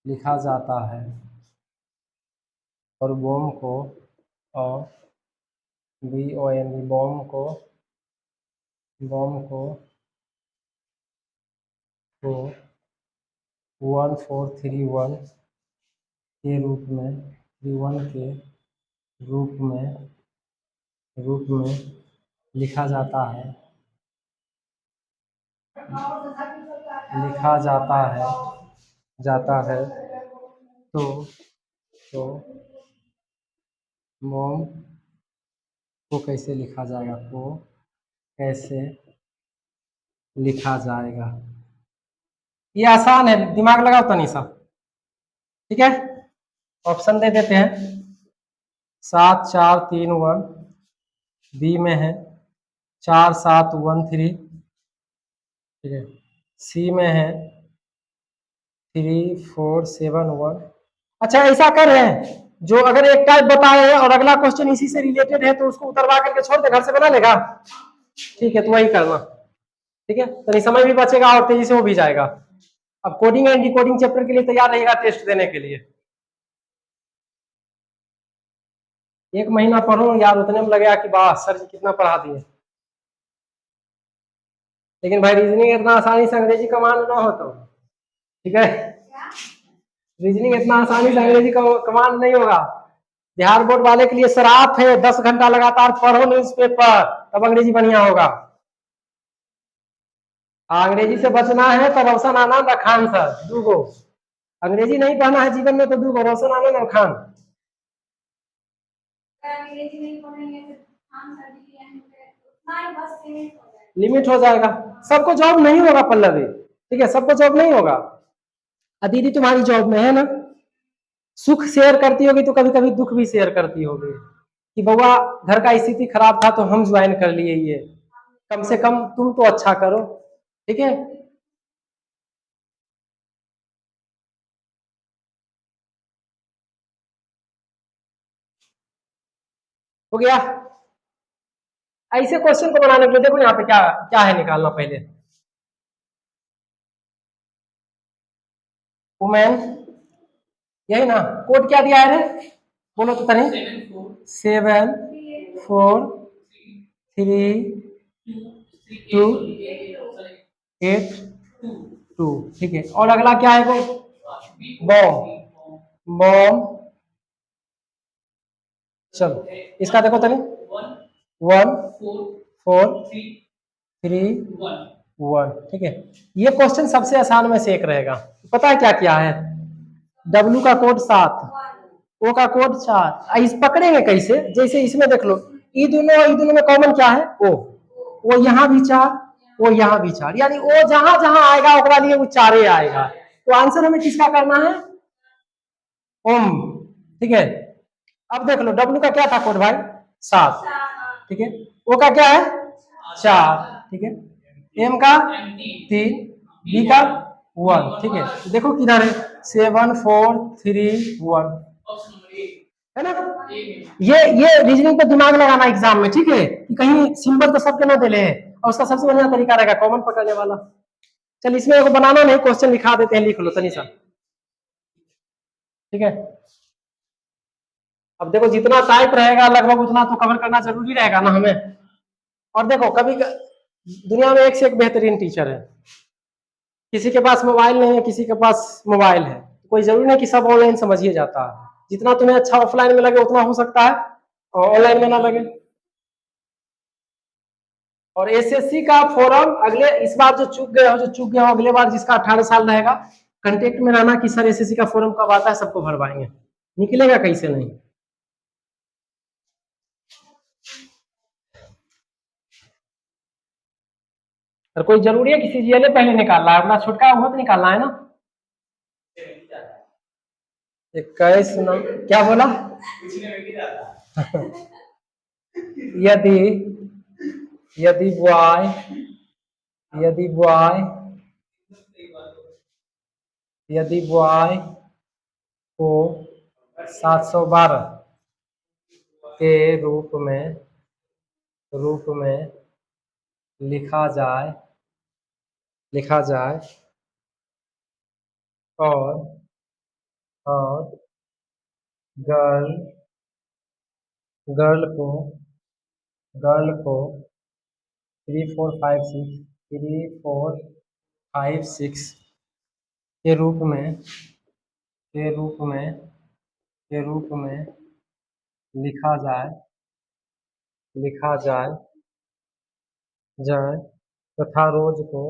लिखा जाता है और बॉम को और BOM बॉम को 1431 के रूप में 31 के रूप में लिखा जाता है तो मोम को कैसे लिखा जाएगा, कैसे लिखा जाएगा। ये आसान है, दिमाग लगाओ तनी सा, ठीक है। ऑप्शन दे देते हैं 7431 बी में है 4713, ठीक है। सी में है 3471। अच्छा ऐसा कर रहे हैं, जो अगर एक टाइप बताए हैं और अगला क्वेश्चन इसी से रिलेटेड है तो उसको उतरवा करके छोड़ दे, घर से बना लेगा। ठीक है, तो वही करना। ठीक है, तो समय भी बचेगा और तेजी से हो भी जाएगा। अब कोडिंग एंड डिकोडिंग चैप्टर के लिए तैयार रहेगा टेस्ट देने के लिए। एक महीना पढ़ो यार, उतने में लगेगा कि वाह सर जी कितना पढ़ा दिए। लेकिन भाई रीजनिंग इतना आसानी से अंग्रेजी कमांड ना हो तो, ठीक है, रीजनिंग इतना आसानी से अंग्रेजी कमांड नहीं होगा। बिहार बोर्ड वाले के लिए शराप है, 10 घंटा लगातार पढ़ो न्यूज़पेपर, तब अंग्रेजी बढ़िया होगा। अंग्रेजी से बचना है तो रोशन आनंद और खान सर, दूगो। अंग्रेजी नहीं पढ़ना है जीवन में तो दूगो, रोशन आनंद और खान। लिमिट हो जाएगा, सबको जॉब नहीं होगा पल्लवी, ठीक है, सबको जॉब नहीं होगा। दीदी तुम्हारी जॉब में है ना, सुख शेयर करती होगी तो कभी कभी दुख भी शेयर करती होगी कि बउआ घर का स्थिति खराब था तो हम ज्वाइन कर लिए, ये कम से कम तुम तो अच्छा करो। ठीक है, हो गया। ऐसे क्वेश्चन को बनाने के लिए देखो यहाँ पे क्या क्या है, निकालना पहले। वुमेन, यही ना, कोड क्या दिया है रे, बोलो तो तनी। 7 4 3 2 8 2, ठीक है। और अगला क्या है वो, बॉम, बॉम। चलो इसका देखो तनी, 1 4 3 1, ठीक है। ये क्वेश्चन सबसे आसान में से एक रहेगा। पता है क्या क्या है, W का कोड 7, O का कोड 4। इस पकड़ेंगे कैसे, जैसे इसमें देख लो, ई दोनों में कॉमन क्या है, O यहाँ भी 4, O यहाँ भी 4, यानी O जहां जहां आएगा ओकरा लिए वो 4 आएगा। तो आंसर हमें किसका करना है, ओम, ठीक है। अब देख लो W का क्या था कोड भाई, 7, ठीक है। O का क्या है, 4, ठीक है। M का 3, B का 1, ठीक है। देखो किधर है, 7 4 3 1, है ना। ये रीजनिंग पे दिमाग लगाना एग्जाम में, ठीक है, कि कहीं सिंबल तो सबके ना दे हैं। और उसका सबसे बढ़िया तरीका रहेगा कॉमन पकड़ने वाला। चल इसमें एगो बनाना नहीं, क्वेश्चन लिखा देते हैं, लिख लो तनिषा, ठीक है। अब देखो जितना टाइप रहेगा लगभग उतना तो कवर करना जरूरी रहेगा ना हमें। और देखो कभी दुनिया में एक से एक बेहतरीन टीचर है, किसी के पास मोबाइल नहीं है, किसी के पास मोबाइल है, कोई जरूरी नहीं कि सब ऑनलाइन समझिए जाता है। जितना तुम्हें अच्छा ऑफलाइन में लगे उतना हो सकता है ऑनलाइन में ना लगे। और एसएससी का फॉर्म अगले, इस बार जो चूक गए हो, अगले बार जिसका 18 साल रहेगा, कंटेक्ट में रहना कि सर एसएससी का फॉर्म कब आता है, सबको भरवाएंगे, निकलेगा कैसे नहीं। और कोई जरूरी है कि सीजीएलए पहले निकालना है, अपना छुटका बहुत निकालना है ना। 21 क्या बोला यदि यदि बॉय यदि बॉय यदि बॉय को 712 के रूप में लिखा जाए और गर्ल गर्ल को गर्ल को 3456 के रूप में लिखा जाए तथा रोज को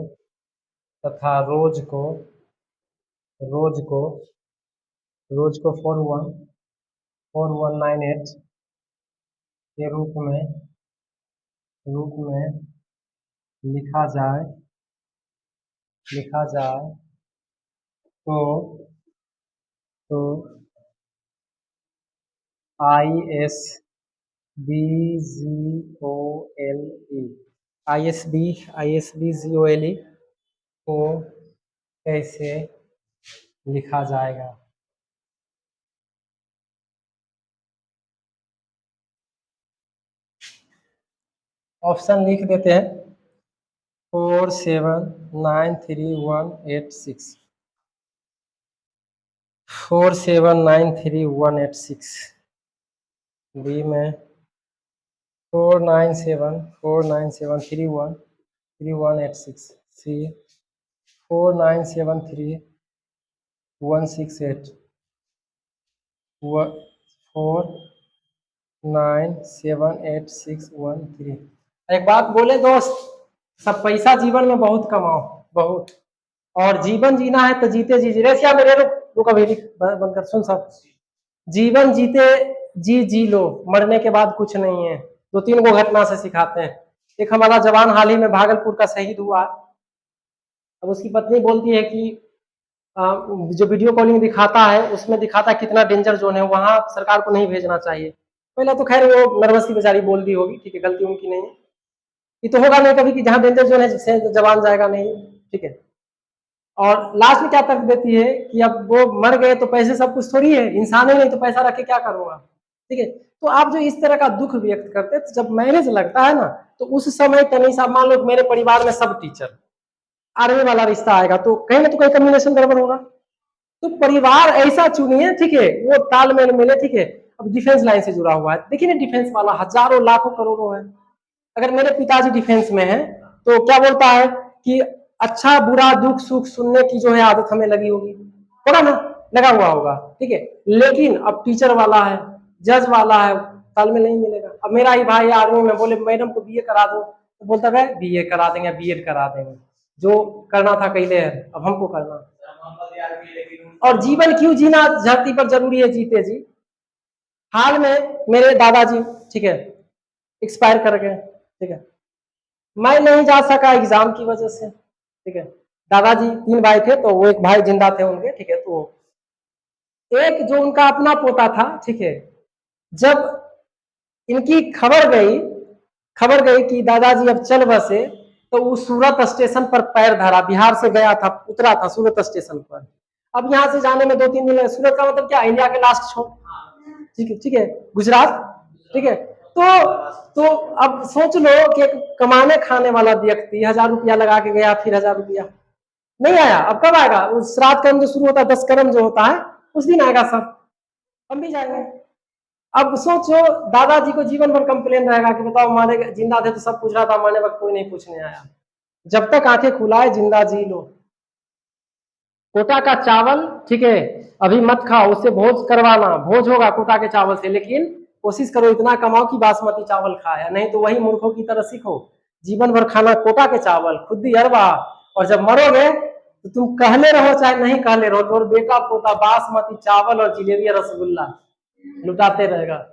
4198 के रूप में लिखा जाए तो तो BGOLE, ISBGOLE को कैसे लिखा जाएगा? ऑप्शन लिख देते हैं 479318 479318 बी में 497313186 सी 4973168 4978613। एक बात बोले दोस्त, सब पैसा जीवन में बहुत कमाओ, बहुत, और जीवन जीना है तो जीते जी रेसिया मेरे रुक अभी बंद कर, सुन सब, जीवन जीते जी लो, मरने के बाद कुछ नहीं है। दो तीन को घटना से सिखाते हैं। एक हमारा जवान हाल ही में भागलपुर का शहीद हुआ। अब उसकी पत्नी बोलती है कि जो वीडियो कॉलिंग दिखाता है उसमें दिखाता है कितना डेंजर जोन है, वहां सरकार को नहीं भेजना चाहिए। पहले तो खैर वो नर्वस की बेचारी बोल दी होगी, ठीक है, गलती उनकी नहीं है। ये तो होगा नहीं कभी कि जहां डेंजर जोन है जिससे जवान जाएगा नहीं, ठीक है। और लास्ट में क्या तर्क देती है कि अब वो मर गए तो पैसे सब कुछ थोड़ी है, इंसान ही नहीं तो पैसा रख के क्या करूंगा, ठीक है। तो आप जो इस तरह का दुख व्यक्त करते हैं, तो जब मैनेज लगता है ना, तो उस समय तनिषा, मान लो मेरे परिवार में सब टीचर, आर्मी वाला रिश्ता आएगा तो कहीं ना तो कहीं कम्बिनेशन गड़बड़ होगा। तो परिवार ऐसा चुनिए, ठीक है, वो तालमेल मिले, ठीक है। अब डिफेंस लाइन से जुड़ा हुआ है, देखिए ना, डिफेंस वाला हजारों लाखों करोड़ों है। अगर मेरे पिताजी डिफेंस में है तो क्या बोलता है कि अच्छा बुरा दुख सुख सुनने की जो है आदत हमें लगी होगी, होगा ना, लगा हुआ होगा, ठीक है। लेकिन अब टीचर वाला है, जज वाला है, तालमेल नहीं मिलेगा। अब मेरा ही भाई आर्मी में, बोले मैडम को बीए करा दो, तो बोलता है बीए करा देंगे, बीएड करा देंगे, जो करना था कैले है, अब हमको करना। और जीवन क्यों जीना धरती पर जरूरी है, जीते जी। हाल में मेरे दादाजी, ठीक है, एक्सपायर कर गए, ठीक है। मैं नहीं जा सका एग्जाम की वजह से, ठीक है। दादाजी तीन भाई थे तो वो एक भाई जिंदा थे उनके, ठीक है। तो एक जो उनका अपना पोता था, ठीक है, जब इनकी खबर गई कि दादाजी अब चल बसे, तो वो सूरत स्टेशन पर पैर धरा, बिहार से गया था, उतरा था सूरत स्टेशन पर। अब यहाँ से जाने में 2-3 दिन लगे। सूरत का मतलब क्या, इंडिया के लास्ट छोर, ठीक है, ठीक है, गुजरात, ठीक है। तो अब सोच लो कि एक कमाने खाने वाला व्यक्ति 1000 रुपया लगा के गया, फिर 1000 रुपया नहीं आया। अब कब आएगा? उस श्राद्ध कर्म जो शुरू होता है, 10 कर्म जो होता है, उस दिन आएगा सब, हम भी जाएंगे। अब सोचो, दादाजी को जीवन भर कंप्लेन रहेगा कि बताओ माने जिंदा थे तो सब पूछ रहा था, माने वक्त कोई नहीं पूछने आया। जब तक आंखें खुलाए जिंदा जी लो। कोटा का चावल, ठीक है, अभी मत खाओ, उससे भोज करवाना, भोज होगा कोटा के चावल से, लेकिन कोशिश करो इतना कमाओ कि बासमती चावल खाया, नहीं तो वही मूर्खों की तरह सीखो, जीवन भर खाना कोटा के चावल, खुद ही अरबा, और जब मरोगे तो तुम कहले रहो चाहे नहीं कहले रहो, तो बेटा पोता बासमती चावल और जिलेबी रसगुल्ला लुटाते रहेगा।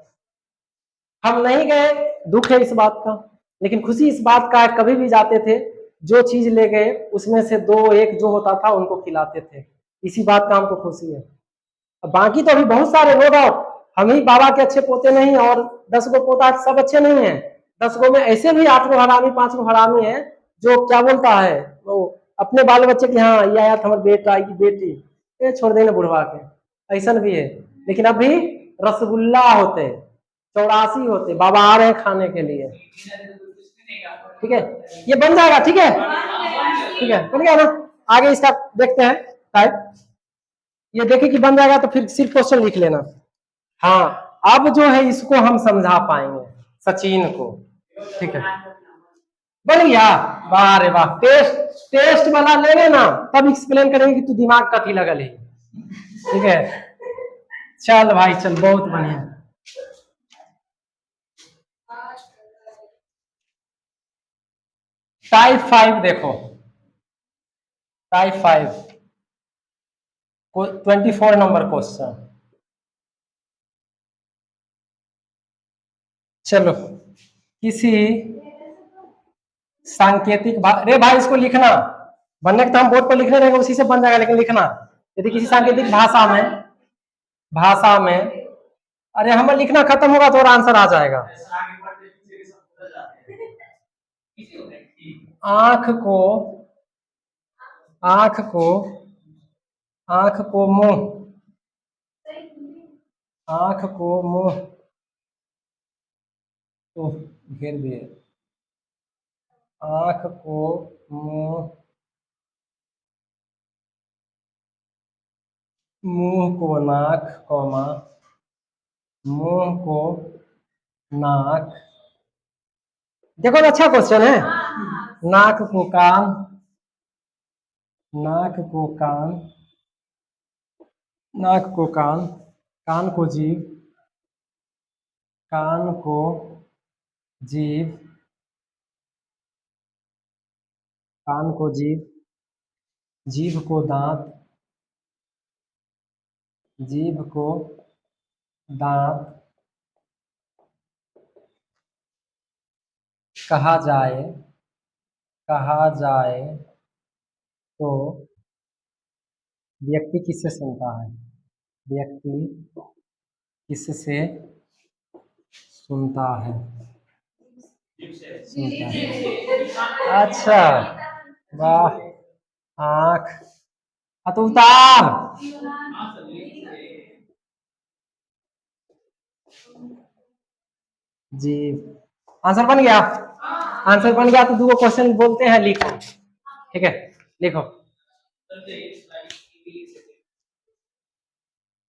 हम नहीं गए, दुख है इस बात का, लेकिन खुशी इस बात का है, कभी भी जाते थे, जो चीज ले गए उसमें से 2-1 जो होता था उनको खिलाते थे, इसी बात का हमको खुशी है। बाकी तो अभी बहुत सारे, नो डाउट, हम ही बाबा के अच्छे पोते नहीं, और 10 गो पोता सब अच्छे नहीं है। 10 गो में ऐसे भी 8 गो हरामी, 5 गो हरामी है, जो क्या बोलता है वो अपने बाल बच्चे की, हाँ ये आया था हमारे बेटा की बेटी, ये छोड़ देना बुढ़वा के, ऐसा भी है। लेकिन अभी रसगुल्ला होते, 84 होते, बाबा आ रहे हैं खाने के लिए, ठीक है। ये बन जाएगा, ठीक है, ठीक है, बन गया ना। आगे इसका देखते हैं टाइप, ये देखे कि बन जाएगा तो फिर सिर्फ क्वेश्चन लिख लेना। हाँ, अब जो है इसको हम समझा पाएंगे सचिन को, ठीक है। बन गया, वाह रे वाह, टेस्ट वाला लेंगे ना, तब एक्सप्लेन करेंगे कि तू दिमाग कथी लगल है, ठीक है। चल भाई चल, बहुत बढ़िया। टाइप 5 देखो, टाइप 5 24 नंबर क्वेश्चन। चलो, किसी सांकेतिक रे भाई इसको लिखना, बनने के तो हम बोर्ड पर लिखने रहेंगे, उसी से बन जाएगा, लेकिन लिखना। यदि किसी सांकेतिक भाषा में अरे हमें लिखना खत्म होगा तो और आंसर आ जाएगा। आंख को आंख को आंख को मुंह, आंख को मुंह, ओह घेर दिए। आंख को मुंह, मुंह को नाक, कौमा, मुंह को नाक, देखो तो अच्छा क्वेश्चन है। नाक को कान, नाक को कान, नाक को कान, कान को जीभ, कान को जीभ, कान को जीभ, जीभ को दांत, जीभ को दांत, कहा जाए, कहा जाए तो व्यक्ति किससे सुनता है, व्यक्ति किससे सुनता है, सुनता है। अच्छा वाह। आंख, तो उतार, जी आंसर बन गया। आंसर बन गया तो दो क्वेश्चन बोलते हैं, लिखो। ठीक है लिखो,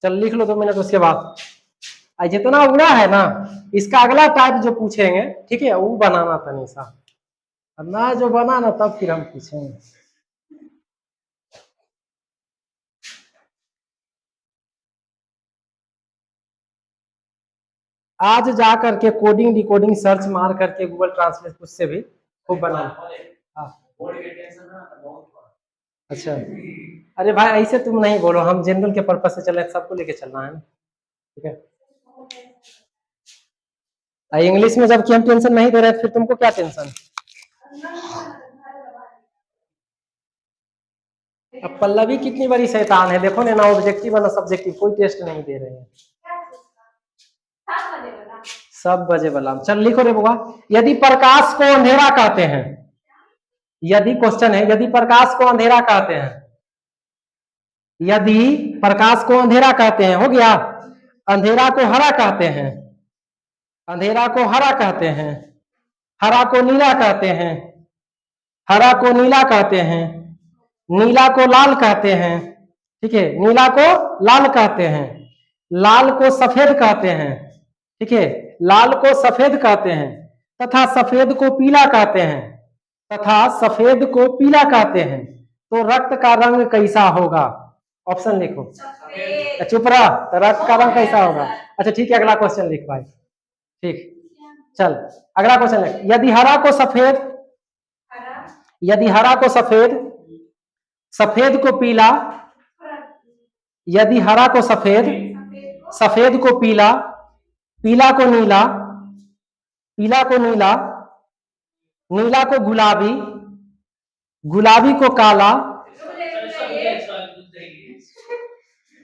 चल लिख लो 2 मिनट। उसके बाद जितना उड़ा है ना, इसका अगला टाइप जो पूछेंगे, ठीक है, वो बनाना था निशा, ना जो बना ना तब फिर हम पूछेंगे। आज जा करके कोडिंग डिकोडिंग सर्च मार करके गूगल ट्रांसलेट उससे भी खूब बनाना। हाँ अच्छा, अरे भाई ऐसे तुम नहीं बोलो, हम जनरल के पर्पज से चले, सबको लेके चलना है ना। ठीक है, इंग्लिश में जबकि हम टेंशन नहीं दे रहे फिर तुमको क्या टेंशन। अब पल्लवी कितनी बड़ी शैतान है, देखो ना ऑब्जेक्टिव और ना सब्जेक्टिव, कोई टेस्ट नहीं दे रहे हैं। सब बजे वाला, चल लिखो रे बुआ। यदि प्रकाश को अंधेरा कहते हैं, यदि क्वेश्चन है, यदि प्रकाश को अंधेरा कहते हैं, यदि प्रकाश को अंधेरा कहते हैं, हो गया। अंधेरा को हरा कहते हैं, अंधेरा को हरा कहते हैं, हरा को नीला कहते हैं, हरा को नीला कहते हैं, नीला को लाल कहते हैं, ठीक है, नीला को लाल कहते हैं, लाल को सफेद कहते हैं, ठीक है, लाल को सफेद कहते हैं, तथा सफेद को पीला कहते हैं, तथा सफेद को पीला कहते हैं, तो रक्त का रंग कैसा होगा। ऑप्शन लिखो। चुप रहा, तो रक्त का रंग कैसा होगा। अच्छा ठीक है, अगला क्वेश्चन लिख भाई। ठीक, चल अगला क्वेश्चन लिख। यदि हरा को सफेद, यदि हरा को सफेद, सफेद को पीला, यदि हरा को सफेद, सफेद को पीला, पीला को नीला, पीला को नीला, नीला को गुलाबी, गुलाबी को काला,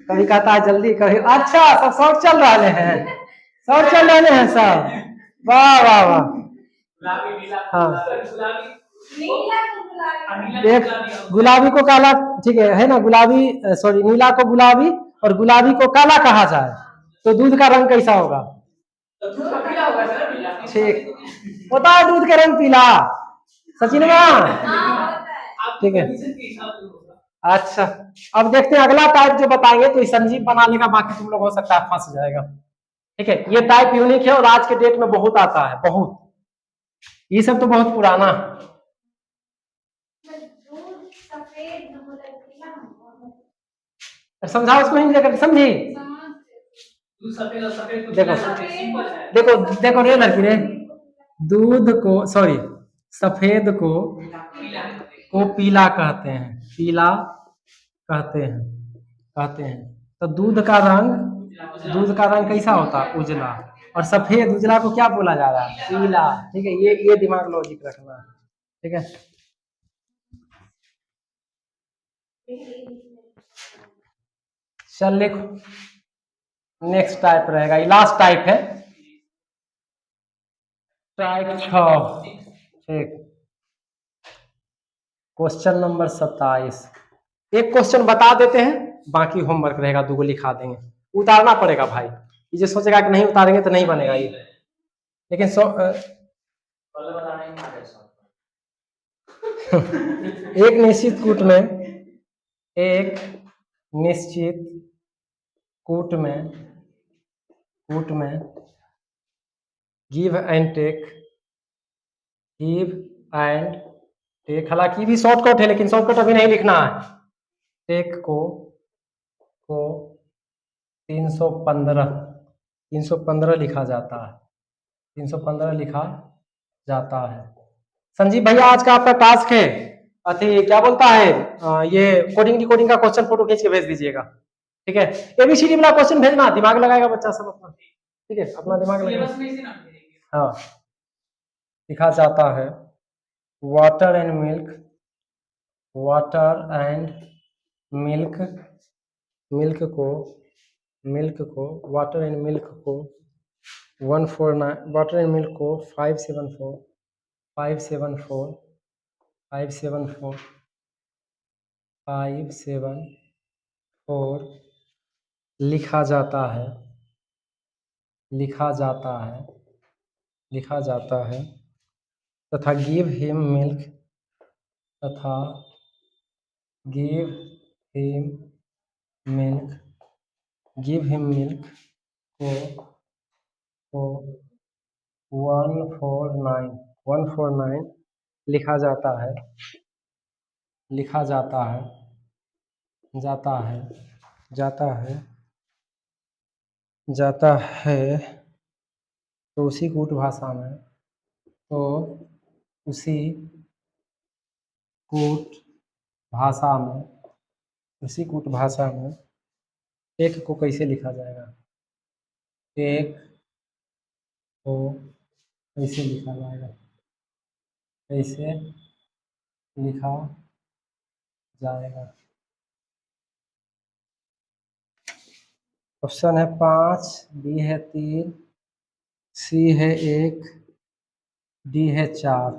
कभी कहता है जल्दी, कभी अच्छा सब शौक चल रहे हैं, शौक चल रहे हैं सब, वाह वाह वाह। हाँ एक गुलाबी को काला, ठीक है ना, गुलाबी सॉरी नीला को गुलाबी और गुलाबी को काला कहा जाए तो दूध का रंग कैसा होगा। ठीक, होता है दूध का रंग पीला, सचिन ठीक है। अच्छा अब देखते हैं अगला टाइप जो बताएंगे, तो संजीव बनाने का, बाकी तुम लोग हो सकता है फंस जाएगा। ठीक है, ये टाइप यूनिक है और आज के डेट में बहुत आता है, बहुत, ये सब तो बहुत पुराना। समझाओ उसको हिंदी लेकर, समझी। देखो देखो देखो रे लड़की रे, दूध को सॉरी सफेद को पीला कहते हैं, पीला कहते हैं, कहते हैं, तो दूध का रंग, दूध का रंग कैसा होता है, उजला, और सफेद उजला को क्या बोला जा रहा है, पीला। ठीक है, ये दिमाग लॉजिक रखना है। ठीक है, चल लिखो। नेक्स्ट टाइप रहेगा, ये लास्ट टाइप है, टाइप 6। ठीक, क्वेश्चन नंबर 27। एक क्वेश्चन बता देते हैं, बाकी होमवर्क रहेगा, 2 लिखा देंगे। उतारना पड़ेगा भाई, ये जो सोचेगा कि नहीं उतारेंगे तो नहीं बनेगा ये, लेकिन एक निश्चित कूट में, एक निश्चित कूट में give and take, give and take, हालांकि भी शॉर्टकट है लेकिन शॉर्टकट अभी नहीं लिखना है। टेक को 315 लिखा जाता है, 315 लिखा जाता है। संजीव भैया आज का आपका टास्क है, अति क्या बोलता है, ये कोडिंग डिकोडिंग का क्वेश्चन फोटो खींच के भेज दीजिएगा, ठीक है। एबीसीडी वाला क्वेश्चन भेजना, दिमाग लगाएगा बच्चा सब अपना, ठीक है, अपना दिमाग लगाएगा। हाँ, लिखा जाता है water and milk, water and milk, milk को वाटर एंड मिल्क को 149, वाटर एंड मिल्क को 574 लिखा जाता है, तथा गिव हिम मिल्क, तथा गिव हिम मिल्क को 149 लिखा जाता है, जाता है तो उसी कूट भाषा में एक को कैसे लिखा जाएगा, एक को कैसे लिखा जाएगा, कैसे लिखा जाएगा। ऑप्शन है 5, बी है 3, सी है 1, डी है 4।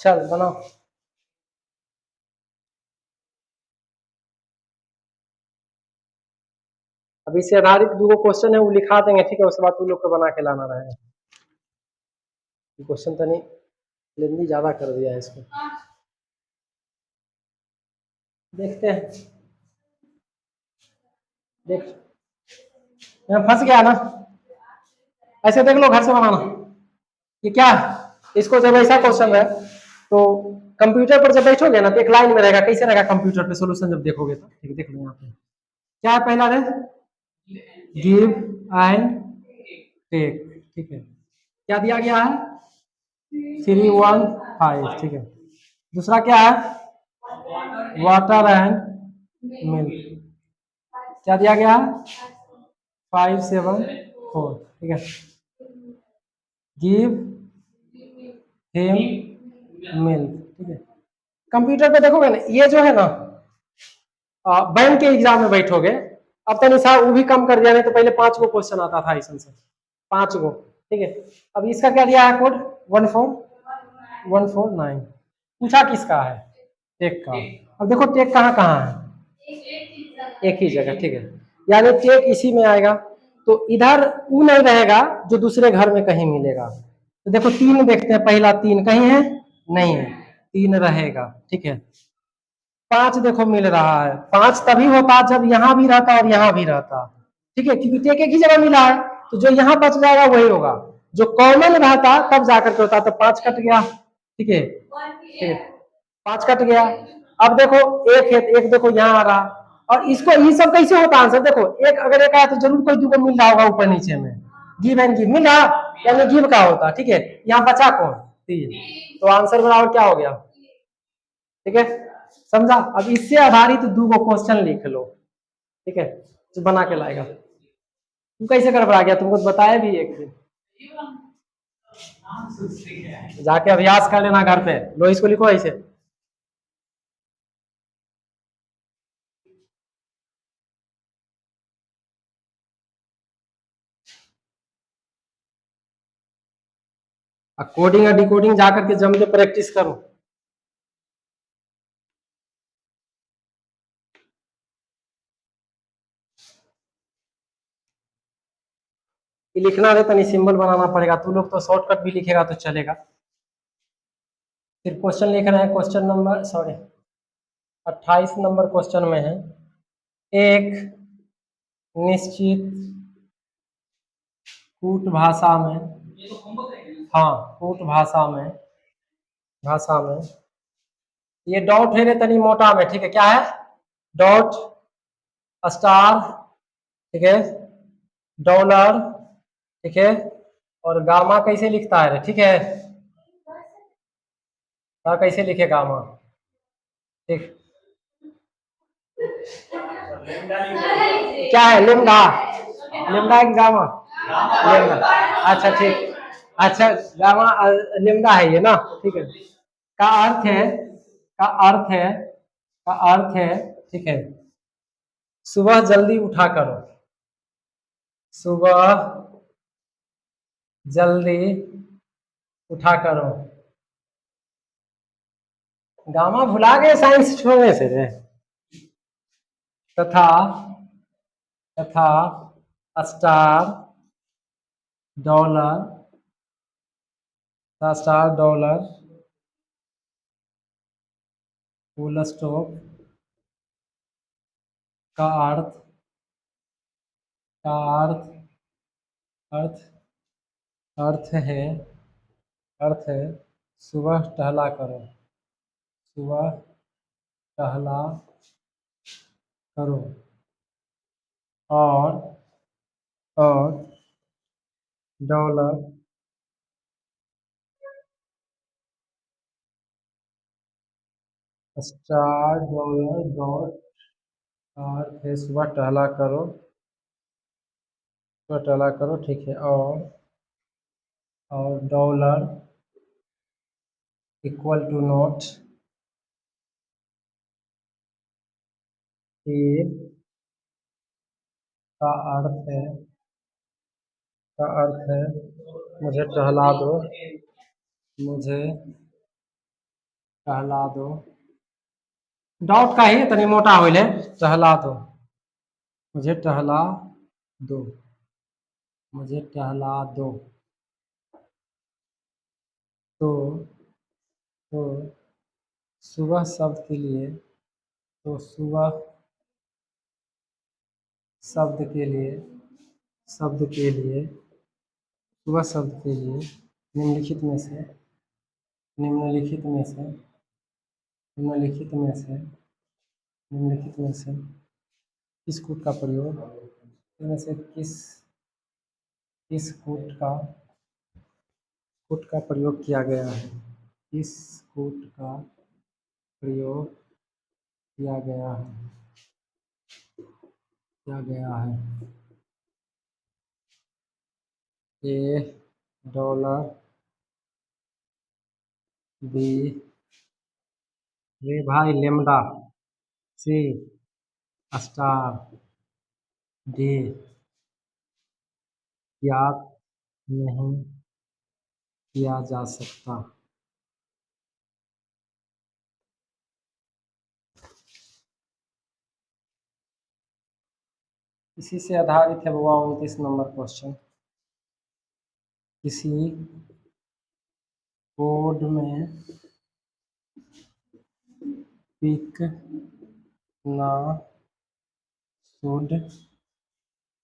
चल बनाओ। अब इससे आधारित 2 क्वेश्चन है, वो लिखा देंगे, ठीक है, उसके बाद तू लोग को बना के लाना रहेगा। क्वेश्चन तो नहीं लेंदी ज्यादा कर दिया है इसको, देखते हैं, देख यहाँ फंस गया ना, ऐसे देख लो घर से बनाना। ये क्या है, इसको जब ऐसा क्वेश्चन है तो कंप्यूटर पर जब बैठोगे ना तो एक लाइन में रहेगा, कैसे रहेगा कंप्यूटर पे सोल्यूशन जब देखोगे तो, ठीक है, देख लो यहाँ पे क्या है, पहला है गिव एंड टेक, ठीक है, क्या दिया गया है 315, ठीक है। दूसरा क्या है वाटर एंड मिल्क, क्या दिया गया है 574, ठीक है। गिव हिम मिल्क, ठीक है। कंप्यूटर पे देखोगे ना, ये जो है ना बैंक के एग्जाम में बैठोगे, अब तो निशा वो भी कम कर दिया, नहीं तो पहले 5 गो क्वेश्चन आता था ऐसा से, 5 गो, ठीक है। अब इसका क्या दिया है कोड 14149, पूछा किसका है टेक का। अब देखो टेक कहाँ कहाँ है, एक ही जगह, ठीक है, यानी टेक इसी में आएगा, तो इधर वो नहीं रहेगा जो दूसरे घर में कहीं मिलेगा। तो देखो 3 देखते हैं, पहला 3 कहीं है, नहीं है, 3 रहेगा, ठीक है। 5 देखो मिल रहा है, 5 तभी होता जब यहाँ भी रहता और यहाँ भी रहता, ठीक है, क्योंकि टेक एक ही जगह मिला है, तो जो यहाँ बच जाएगा वही होगा, जो कॉमन रहता तब जाकर के होता, तो 5 कट गया, ठीक है, ठीक है, 5 कट गया। अब देखो एक है, एक देखो यहाँ आ रहा, और इसको ये सब कैसे होता आंसर, देखो एक अगर एक आया तो जरूर कोई 2 मिल रहा होगा ऊपर नीचे में, गिव एंड गिव मिल रहा, यानी गिव का होता, ठीक है। यहाँ बचा कौन 3, तो आंसर बराबर क्या हो गया, ठीक है, समझा। अब इससे आधारित 2 क्वेश्चन लिख लो, ठीक है, जो बना के लाएगा। तू कैसे गड़बड़ा गया, तुमको तो बताया भी एक दिन, जाके अभ्यास कर लेना घर पे, लो इसको लिखो ऐसे। कोडिंग और डिकोडिंग जाकर के जम के प्रैक्टिस करो। ये लिखना है तनी सिंबल बनाना पड़ेगा, तू लोग तो शॉर्टकट भी लिखेगा तो चलेगा। फिर क्वेश्चन लिखना है, क्वेश्चन नंबर 28 नंबर क्वेश्चन में है, एक निश्चित कूट भाषा में, हाँ कूट भाषा में ये डॉट है रे तनी मोटा में, ठीक है, क्या है, डॉट स्टार, ठीक है, डॉलर, ठीक है, और गामा कैसे लिखता है रे, ठीक है, कैसे लिखे गामा, ठीक, क्या है लेमडा, लेमडा की गामा, लेमडा, अच्छा ठीक, अच्छा गामा लेमडा है ये ना, ठीक है, का अर्थ है, का अर्थ है, का अर्थ है, ठीक है, सुबह जल्दी उठा करो, सुबह जल्दी उठा करो, गामा भुला गए साइंस छोड़ने से रे, तथा तथा star dollar, star dollar full stop का अर्थ, का अर्थ, अर्थ, अर्थ है, अर्थ है सुबह टहला करो, सुबह टहला करो, और और डॉलर स्टार डॉलर डॉट का अर्थ है सुबह टहला करो, सुबह टहला करो, ठीक है, और डॉलर इक्वल टू नोट, फिर का अर्थ है, का अर्थ है मुझे टहला दो, मुझे टहला दो, डॉट का ही तनी मोटा होइले, टहला दो, मुझे टहला दो, मुझे टहला दो, तो तो सुबह शब्द के लिए, तो सुबह शब्द के लिए, शब्द के लिए, सुबह शब्द के लिए निम्नलिखित में से, निम्नलिखित में से, निम्नलिखित में से, निम्नलिखित में से किस कूट का प्रयोग, इनमें से किस कूट का प्रयोग किया गया है, किस कूट का प्रयोग किया गया है, किया गया है, ए डॉलर, बी रे भाई लेमडा, सी स्टार, डी ज्ञात नहीं किया जा सकता। इसी से आधारित है वो 29 नंबर क्वेश्चन, किसी कोड में पिक ना शुड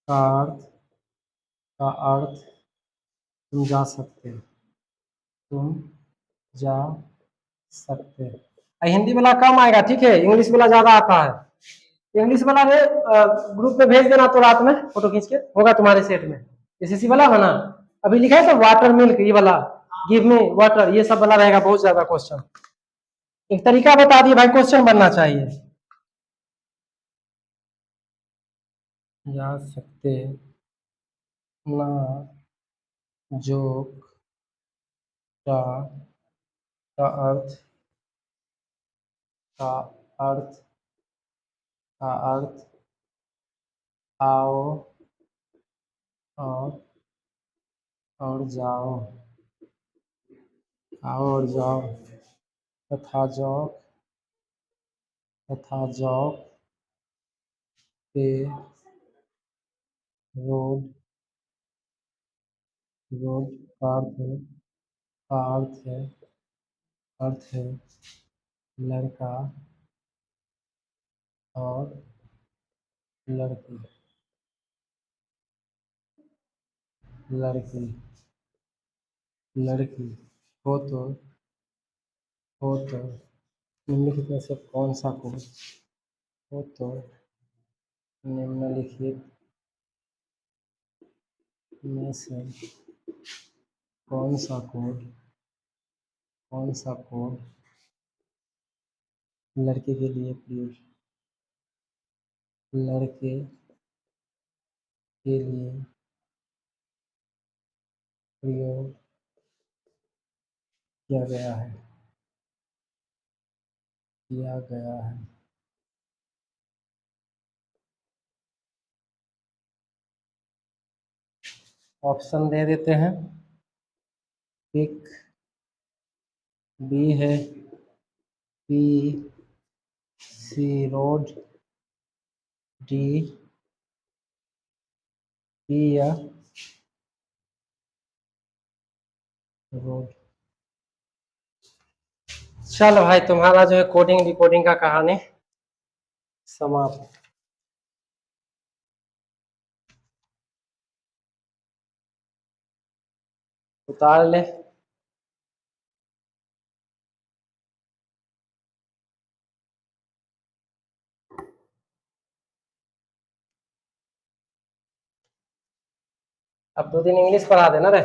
का अर्थ, का अर्थ तुम जा सकते, तुम जा सकते, हिंदी वाला कम आएगा, ठीक है, इंग्लिश वाला ज्यादा आता है, इंग्लिश वाला में ग्रुप में भेज देना तो रात में फोटो खींच के, होगा तुम्हारे सेट में, एसएससी वाला है ना, अभी लिखा है तो वाटर मिल्क ये वाला, गिव मी वाटर, ये सब वाला रहेगा बहुत ज्यादा क्वेश्चन, एक तरीका बता दिए भाई, क्वेश्चन बनना चाहिए, जा सकते ना जोक का, का अर्थ, का अर्थ, का अर्थ आओ और जाओ, और जाओ, तथा जाओ, तथा जाओ पे रोड, रोड का अर्थ है, का अर्थ है, अर्थ है लड़का और लड़की, लड़की, लड़की हो तो निम्नलिखित में से कौन सा कोड, हो तो निम्नलिखित में से कौन सा कोड, कौन सा कोड लड़के के लिए प्रयोग, लड़के के लिए प्रयोग किया गया है, किया गया है। ऑप्शन दे देते हैं। पिक बी है, P C road, D P या रोड। चलो भाई, तुम्हारा जो है कोडिंग डिकोडिंग का कहानी समाप्त। उतार ले। अब 2 दिन इंग्लिश पढ़ा देना रे।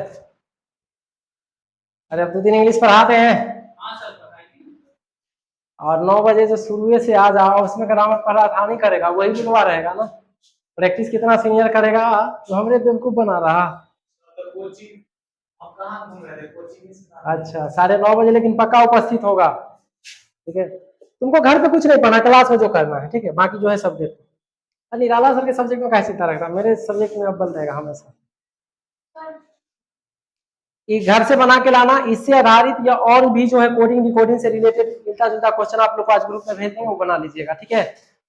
अरे अब 2 दिन इंग्लिश पढ़ाते हैं। और 9 बजे जो शुरू से आ जाओ, उसमें ग्रामर पढ़ा था नहीं करेगा, वही बुलवा रहेगा ना। प्रैक्टिस कितना सीनियर करेगा, तो हमरे बेवकूफ बना रहा। अच्छा 9:30 बजे लेकिन पक्का उपस्थित होगा, ठीक है। तुमको घर पे कुछ नहीं पढ़ना, क्लास में जो करना है, ठीक है। बाकी जो है सब्जेक्ट, निराला सर के सब्जेक्ट में कैसे रखता, मेरे सब्जेक्ट में अव्वल रहेगा हमेशा। ये घर से बना के लाना, इससे आधारित या और भी जो है कोडिंग डिकोडिंग से रिलेटेड मिलता जुलता क्वेश्चन आप लोग को आज ग्रुप में भेज देंगे, वो बना लीजिएगा, ठीक है।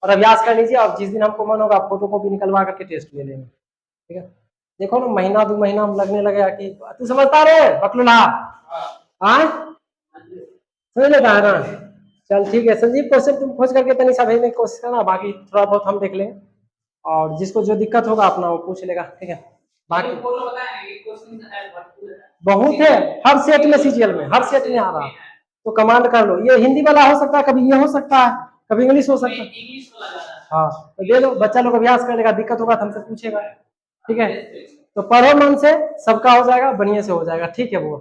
और अभ्यास कर लीजिए, और जिस दिन हमको मन होगा फोटो कॉपी निकलवा करके टेस्ट ले लेंगे, ठीक है। देखो ना, महीना 2 महीना हम लगने लगेगा कि तू समझता रे बकलुला, हाँ समझ लेता है ना। चल ठीक है संजीव, क्वेश्चन तुम खोज करके तनिषा भेजने की कोशिश करना, बाकी थोड़ा बहुत हम देख लेंगे, और जिसको जो दिक्कत होगा अपना वो पूछ लेगा, ठीक है। बाकी बहुत है, हर सेट में सीजीएल में हर सेट में आ रहा है, तो कमांड कर लो। ये हिंदी वाला हो सकता है, कभी ये हो सकता है, कभी इंग्लिश हो सकता है। हाँ तो दे दो, बच्चा लोग अभ्यास कर लेगा, दिक्कत होगा तो हमसे पूछेगा, ठीक है। तो पढ़ो मन से, सबका हो जाएगा, बढ़िया से हो जाएगा, ठीक है वो।